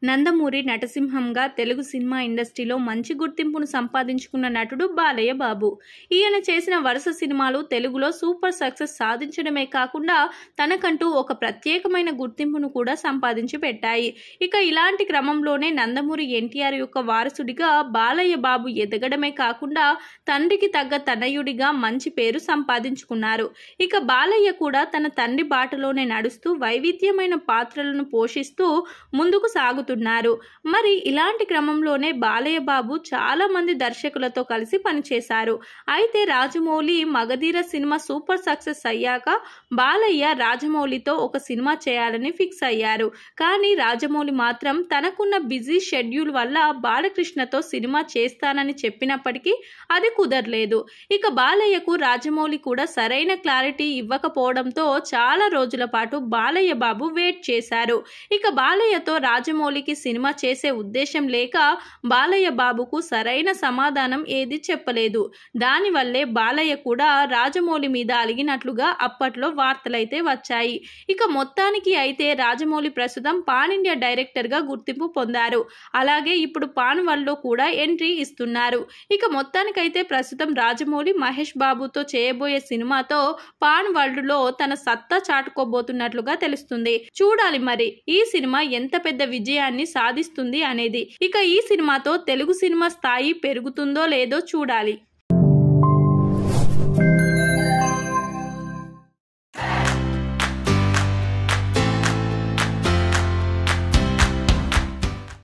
Nandamuri నటసింహంగా Telugu cinema ఇండస్ట్రీలో మంచి గుర్తింపును సంపాదించుకున్న నటుడు బాలయ్య బాబు. ఈయన చేసిన వరుస సినిమాలు తెలుగులో సూపర్ సక్సెస్ సాధించడమే కాకుండా తనకంటూ ఒక ప్రత్యేకమైన గుర్తింపును కూడా సంపాదించి పెట్టాయి. ఇక ఇలాంటి క్రమంలోనే నందమూరి ఎన్టీఆర్ యొక్క వారసుడిగా బాలయ్య బాబు ఎదగడమే కాకుండా తండ్రికి తగ్గ తనయుడిగా మంచి పేరు సంపాదించుకున్నారు. ఇక బాలయ్య కూడా తన తండ్రి బాటలోనే నడుస్తూ వైవిధ్యమైన పాత్రలను పోషిస్తూ ముందుకు సాగుతున్నారు. మరి ఇలాంటి క్రమంలోనే బాలయ్య బాబు చాలా మంది దర్శకులతో కలిసి పనిచేశారు. అయితే Rajamouli Magadheera cinema super success అయ్యాక బాలయ్య రాజమౌళితో ఒక సినిమా చేయాలని ఫిక్స్ అయ్యారు. కానీ రాజమౌళి మాత్రం తనకున్న బిజీ షెడ్యూల్ వల్ల బాలకృష్ణతో సినిమా చేస్తానని చెప్పినప్పటికీ అది కుదరలేదు. ఇక బాలయ్యకు రాజమౌళి కూడా సరైన క్లారిటీ ఇవ్వకపోవడంతో చాలా రోజుల పాటు బాలయ్య బాబు వెయిట్ చేశారు. ఇక బాలయ్యతో రాజమౌళికి సినిమా చేసే ఉద్దేశం లేక బాలయ్య బాబుకు సరైన సమాధానం ఏది చెప్పలేదు. దానివల్లే బాలయ్య కూడా రాజమౌళి మీద అలిగినట్లుగా అప్పట్లో వార్తలైతే వచ్చాయి. ఇక మొత్తానికి అయితే రాజమౌళి ప్రస్తుతం పాన్ ఇండియా డైరెక్టర్ గా గుర్తింపు పొందారు. అలాగే ఇప్పుడు పాన్ వరల్డ్ లో కూడా ఎంట్రీ ఇస్తున్నారు. ఇక మొత్తానికైతే ప్రస్తుతం రాజమౌళి మహేష్ బాబుతో చేయబోయే సినిమాతో పాన్ వరల్డ్ లో తన సత్తా చాటుకోబోతున్నట్లుగా తెలుస్తుంది. చూడాలి మరి ఈ సినిమా ఎంత పెద్ద విజయాన్ని సాధిస్తుంది అనేది. ఇక ఈ సినిమాతో తెలుగు సినిమా స్థాయి పెరుగుతుందో లేదో చూడాలి.